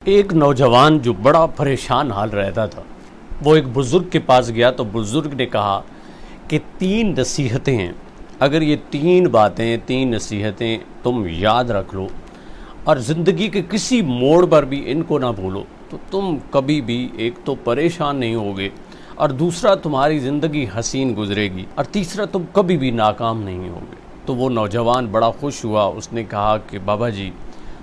ایک نوجوان جو بڑا پریشان حال رہتا تھا، وہ ایک بزرگ کے پاس گیا تو بزرگ نے کہا کہ 3 نصیحتیں ہیں، اگر یہ 3 باتیں 3 نصیحتیں تم یاد رکھ لو اور زندگی کے کسی موڑ پر بھی ان کو نہ بھولو تو تم کبھی بھی ایک تو پریشان نہیں ہوگے، اور دوسرا تمہاری زندگی حسین گزرے گی، اور تیسرا تم کبھی بھی ناکام نہیں ہوگے۔ تو وہ نوجوان بڑا خوش ہوا، اس نے کہا کہ بابا جی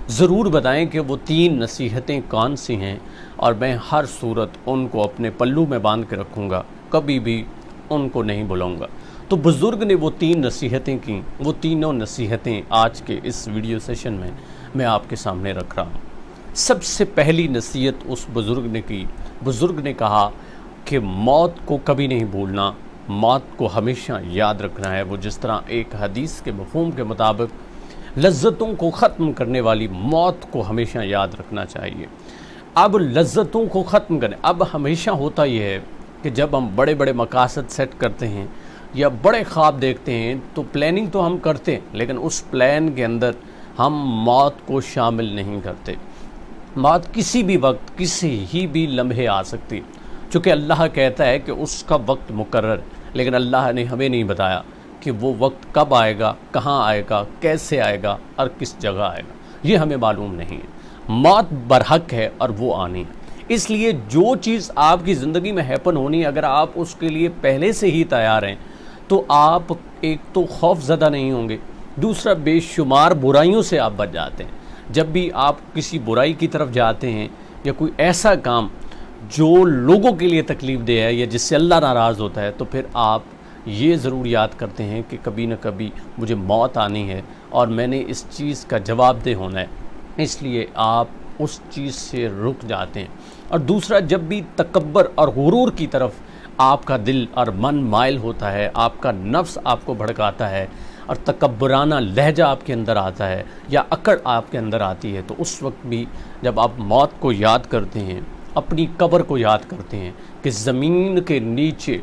ضرور بتائیں کہ وہ 3 نصیحتیں کون سی ہیں، اور میں ہر صورت ان کو اپنے پلو میں باندھ کے رکھوں گا، کبھی بھی ان کو نہیں بھلاؤں گا۔ تو بزرگ نے وہ 3 نصیحتیں کیں، وہ تینوں نصیحتیں آج کے اس ویڈیو سیشن میں آپ کے سامنے رکھ رہا ہوں۔ سب سے پہلی نصیحت اس بزرگ نے کی، بزرگ نے کہا کہ موت کو کبھی نہیں بھولنا، موت کو ہمیشہ یاد رکھنا ہے۔ وہ جس طرح ایک حدیث کے مفہوم کے مطابق لذتوں کو ختم کرنے والی موت کو ہمیشہ یاد رکھنا چاہیے۔ اب لذتوں کو ختم کرنے، اب ہمیشہ ہوتا یہ ہے کہ جب ہم بڑے بڑے مقاصد سیٹ کرتے ہیں یا بڑے خواب دیکھتے ہیں تو پلاننگ تو ہم کرتے ہیں، لیکن اس پلان کے اندر ہم موت کو شامل نہیں کرتے۔ موت کسی بھی وقت کسی ہی بھی لمحے آ سکتی، چونکہ اللہ کہتا ہے کہ اس کا وقت مقرر ہے، لیکن اللہ نے ہمیں نہیں بتایا کہ وہ وقت کب آئے گا، کہاں آئے گا، کیسے آئے گا اور کس جگہ آئے گا، یہ ہمیں معلوم نہیں ہے۔ موت برحق ہے اور وہ آنی ہے، اس لیے جو چیز آپ کی زندگی میں ہیپن ہونی ہے، اگر آپ اس کے لیے پہلے سے ہی تیار ہیں تو آپ ایک تو خوف زدہ نہیں ہوں گے، دوسرا بے شمار برائیوں سے آپ بچ جاتے ہیں۔ جب بھی آپ کسی برائی کی طرف جاتے ہیں یا کوئی ایسا کام جو لوگوں کے لیے تکلیف دہ ہے یا جس سے اللہ ناراض ہوتا ہے، تو پھر آپ یہ ضرور یاد کرتے ہیں کہ کبھی نہ کبھی مجھے موت آنی ہے اور میں نے اس چیز کا جواب دہ ہونا ہے، اس لیے آپ اس چیز سے رک جاتے ہیں۔ اور دوسرا، جب بھی تکبر اور غرور کی طرف آپ کا دل اور من مائل ہوتا ہے، آپ کا نفس آپ کو بھڑکاتا ہے اور تکبرانہ لہجہ آپ کے اندر آتا ہے یا اکڑ آپ کے اندر آتی ہے، تو اس وقت بھی جب آپ موت کو یاد کرتے ہیں، اپنی قبر کو یاد کرتے ہیں کہ زمین کے نیچے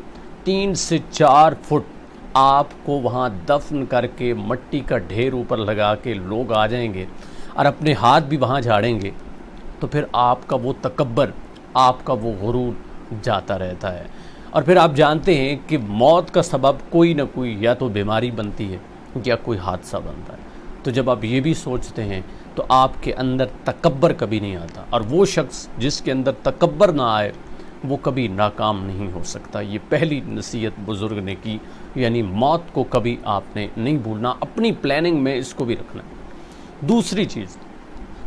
3 سے 4 فٹ آپ کو وہاں دفن کر کے مٹی کا ڈھیر اوپر لگا کے لوگ آ جائیں گے اور اپنے ہاتھ بھی وہاں جھاڑیں گے، تو پھر آپ کا وہ تکبر، آپ کا وہ غرور جاتا رہتا ہے۔ اور پھر آپ جانتے ہیں کہ موت کا سبب کوئی نہ کوئی یا تو بیماری بنتی ہے یا کوئی حادثہ بنتا ہے۔ تو جب آپ یہ بھی سوچتے ہیں تو آپ کے اندر تکبر کبھی نہیں آتا، اور وہ شخص جس کے اندر تکبر نہ آئے وہ کبھی ناکام نہیں ہو سکتا۔ یہ پہلی نصیحت بزرگ نے کی، یعنی موت کو کبھی آپ نے نہیں بھولنا، اپنی پلاننگ میں اس کو بھی رکھنا۔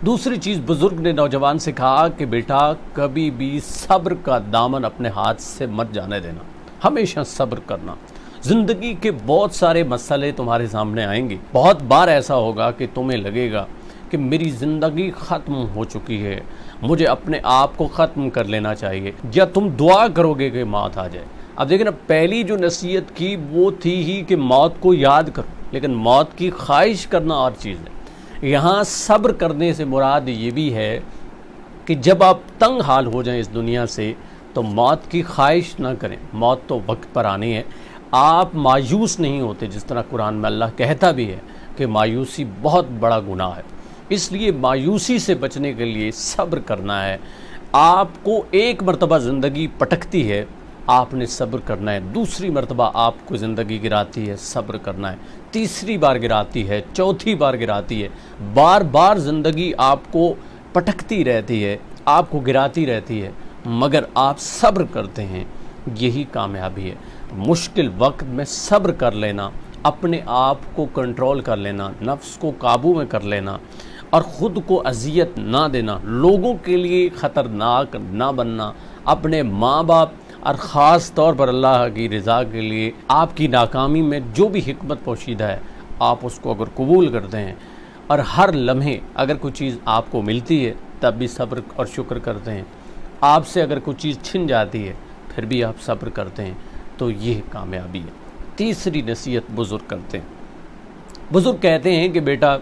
دوسری چیز بزرگ نے نوجوان سے کہا کہ بیٹا کبھی بھی صبر کا دامن اپنے ہاتھ سے مت جانے دینا، ہمیشہ صبر کرنا۔ زندگی کے بہت سارے مسئلے تمہارے سامنے آئیں گے، بہت بار ایسا ہوگا کہ تمہیں لگے گا کہ میری زندگی ختم ہو چکی ہے، مجھے اپنے آپ کو ختم کر لینا چاہیے، یا تم دعا کرو گے کہ موت آ جائے۔ اب دیکھیں نا، پہلی جو نصیحت کی وہ تھی ہی کہ موت کو یاد کرو، لیکن موت کی خواہش کرنا اور چیز ہے۔ یہاں صبر کرنے سے مراد یہ بھی ہے کہ جب آپ تنگ حال ہو جائیں اس دنیا سے تو موت کی خواہش نہ کریں، موت تو وقت پر آنی ہے۔ آپ مایوس نہیں ہوتے، جس طرح قرآن میں اللہ کہتا بھی ہے کہ مایوسی بہت بڑا گناہ ہے، اس لیے مایوسی سے بچنے کے لیے صبر کرنا ہے۔ آپ کو ایک مرتبہ زندگی پٹکتی ہے، آپ نے صبر کرنا ہے، دوسری مرتبہ آپ کو زندگی گراتی ہے، صبر کرنا ہے، تیسری بار گراتی ہے، چوتھی بار گراتی ہے، بار بار زندگی آپ کو پٹکتی رہتی ہے، آپ کو گراتی رہتی ہے، مگر آپ صبر کرتے ہیں، یہی کامیابی ہے۔ مشکل وقت میں صبر کر لینا، اپنے آپ کو کنٹرول کر لینا، نفس کو قابو میں کر لینا اور خود کو اذیت نہ دینا، لوگوں کے لیے خطرناک نہ بننا، اپنے ماں باپ اور خاص طور پر اللہ کی رضا کے لیے آپ کی ناکامی میں جو بھی حکمت پوشیدہ ہے آپ اس کو اگر قبول کرتے ہیں، اور ہر لمحے اگر کوئی چیز آپ کو ملتی ہے تب بھی صبر اور شکر کرتے ہیں، آپ سے اگر کوئی چیز چھن جاتی ہے پھر بھی آپ صبر کرتے ہیں، تو یہ کامیابی ہے۔ تیسری نصیحت بزرگ کرتے ہیں، بزرگ کہتے ہیں کہ بیٹا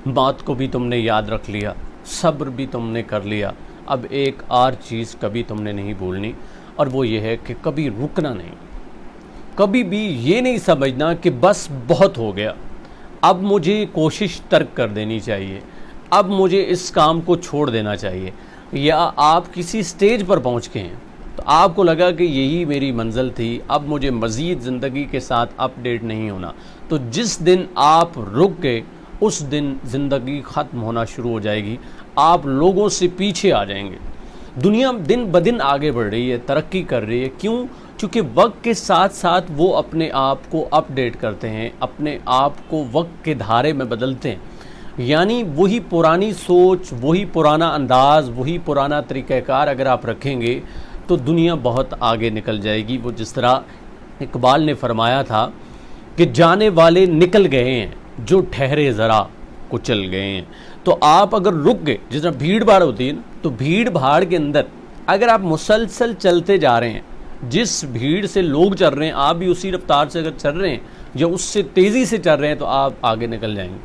موت کو بھی تم نے یاد رکھ لیا، صبر بھی تم نے کر لیا، اب ایک اور چیز کبھی تم نے نہیں بھولنی، اور وہ یہ ہے کہ کبھی رکنا نہیں، کبھی بھی یہ نہیں سمجھنا کہ بس بہت ہو گیا، اب مجھے کوشش ترک کر دینی چاہیے، اب مجھے اس کام کو چھوڑ دینا چاہیے۔ یا آپ کسی سٹیج پر پہنچ گئے ہیں تو آپ کو لگا کہ یہی میری منزل تھی، اب مجھے مزید زندگی کے ساتھ اپ ڈیٹ نہیں ہونا، تو جس دن آپ رک گئے اس دن زندگی ختم ہونا شروع ہو جائے گی، آپ لوگوں سے پیچھے آ جائیں گے۔ دنیا دن بدن آگے بڑھ رہی ہے، ترقی کر رہی ہے، کیوں؟ چونکہ وقت کے ساتھ ساتھ وہ اپنے آپ کو اپ ڈیٹ کرتے ہیں، اپنے آپ کو وقت کے دھارے میں بدلتے ہیں، یعنی وہی پرانی سوچ، وہی پرانا انداز، وہی پرانا طریقہ کار اگر آپ رکھیں گے تو دنیا بہت آگے نکل جائے گی۔ وہ جس طرح اقبال نے فرمایا تھا کہ جانے والے نکل گئے ہیں، جو ٹھہرے ذرا کچل گئے ہیں۔ تو آپ اگر رک گئے، جس طرح بھیڑ بھاڑ ہوتی ہے نا، تو بھیڑ بھاڑ کے اندر اگر آپ مسلسل چلتے جا رہے ہیں، جس بھیڑ سے لوگ چل رہے ہیں آپ بھی اسی رفتار سے اگر چل رہے ہیں یا اس سے تیزی سے چل رہے ہیں تو آپ آگے نکل جائیں گے۔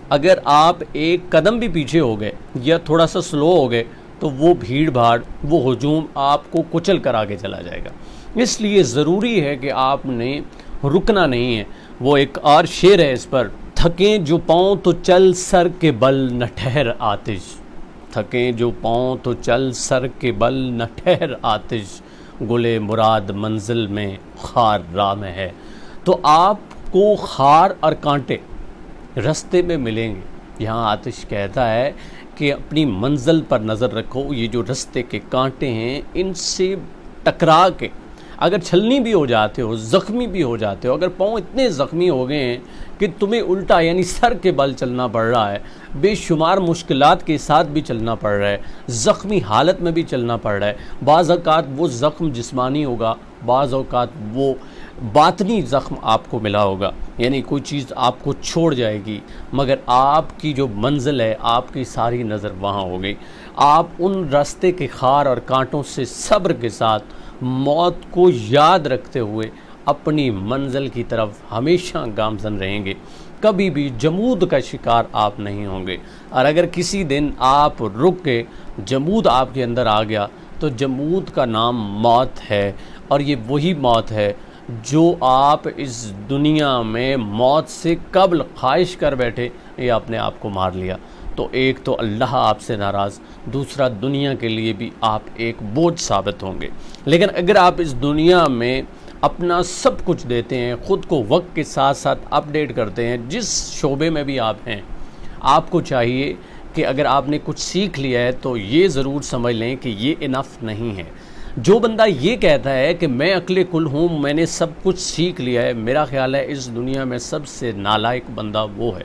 اگر آپ ایک قدم بھی پیچھے ہو گئے یا تھوڑا سا سلو ہو گئے تو وہ بھیڑ بھاڑ، وہ ہجوم آپ کو کچل کر آگے چلا جائے گا۔ اس لیے ضروری ہے کہ آپ نے رکنا نہیں ہے۔ وہ ایک اور شعر ہے اس پر، تھکیں جو پاؤں تو چل سر کے بل نہ ٹھہر آتش، تھکیں جو پاؤں تو چل سر کے بل نہ ٹھہر آتش، گلے مراد منزل میں خار راہ میں ہے۔ تو آپ کو خار اور کانٹے رستے میں ملیں گے۔ یہاں آتش کہتا ہے کہ اپنی منزل پر نظر رکھو، یہ جو رستے کے کانٹے ہیں ان سے ٹکرا کے اگر چھلنی بھی ہو جاتے ہو، زخمی بھی ہو جاتے ہو، اگر پاؤں اتنے زخمی ہو گئے ہیں کہ تمہیں الٹا یعنی سر کے بل چلنا پڑ رہا ہے، بے شمار مشکلات کے ساتھ بھی چلنا پڑ رہا ہے، زخمی حالت میں بھی چلنا پڑ رہا ہے، بعض اوقات وہ زخم جسمانی ہوگا، بعض اوقات وہ باطنی زخم آپ کو ملا ہوگا، یعنی کوئی چیز آپ کو چھوڑ جائے گی، مگر آپ کی جو منزل ہے آپ کی ساری نظر وہاں ہوگی۔ آپ ان راستے کے خار اور کانٹوں سے صبر کے ساتھ موت کو یاد رکھتے ہوئے اپنی منزل کی طرف ہمیشہ گامزن رہیں گے، کبھی بھی جمود کا شکار آپ نہیں ہوں گے۔ اور اگر کسی دن آپ رک کے جمود آپ کے اندر آ گیا تو جمود کا نام موت ہے، اور یہ وہی موت ہے جو آپ اس دنیا میں موت سے قبل خواہش کر بیٹھے یا اپنے آپ کو مار لیا۔ تو ایک تو اللہ آپ سے ناراض، دوسرا دنیا کے لیے بھی آپ ایک بوجھ ثابت ہوں گے۔ لیکن اگر آپ اس دنیا میں اپنا سب کچھ دیتے ہیں، خود کو وقت کے ساتھ ساتھ اپ ڈیٹ کرتے ہیں، جس شعبے میں بھی آپ ہیں، آپ کو چاہیے کہ اگر آپ نے کچھ سیکھ لیا ہے تو یہ ضرور سمجھ لیں کہ یہ انف نہیں ہے۔ جو بندہ یہ کہتا ہے کہ میں عقل کل ہوں، میں نے سب کچھ سیکھ لیا ہے، میرا خیال ہے اس دنیا میں سب سے نالائق بندہ وہ ہے۔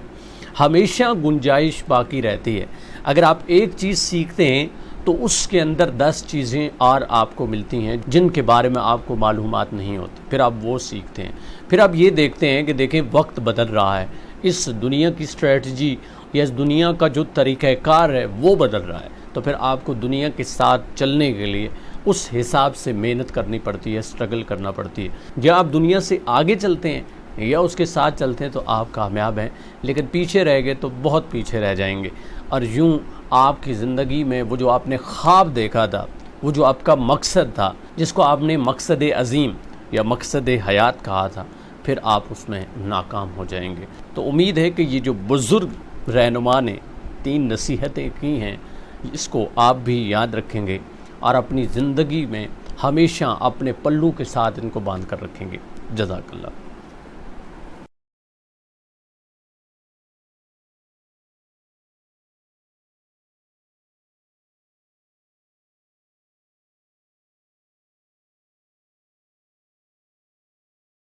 ہمیشہ گنجائش باقی رہتی ہے۔ اگر آپ ایک چیز سیکھتے ہیں تو اس کے اندر 10 چیزیں اور آپ کو ملتی ہیں جن کے بارے میں آپ کو معلومات نہیں ہوتی، پھر آپ وہ سیکھتے ہیں۔ پھر آپ یہ دیکھتے ہیں کہ دیکھیں وقت بدل رہا ہے، اس دنیا کی اسٹریٹجی یا اس دنیا کا جو طریقہ کار ہے وہ بدل رہا ہے، تو پھر آپ کو دنیا کے ساتھ چلنے کے لیے اس حساب سے محنت کرنی پڑتی ہے، اسٹرگل کرنا پڑتی ہے۔ یا آپ دنیا سے آگے چلتے ہیں یا اس کے ساتھ چلتے ہیں تو آپ کامیاب ہیں، لیکن پیچھے رہ گئے تو بہت پیچھے رہ جائیں گے۔ اور یوں آپ کی زندگی میں وہ جو آپ نے خواب دیکھا تھا، وہ جو آپ کا مقصد تھا، جس کو آپ نے مقصد عظیم یا مقصد حیات کہا تھا، پھر آپ اس میں ناکام ہو جائیں گے۔ تو امید ہے کہ یہ جو بزرگ رہنما نے 3 نصیحتیں کی ہیں، اس کو آپ بھی یاد رکھیں گے اور اپنی زندگی میں ہمیشہ اپنے پلو کے ساتھ ان کو باندھ کر رکھیں گے۔ جزاک اللہ۔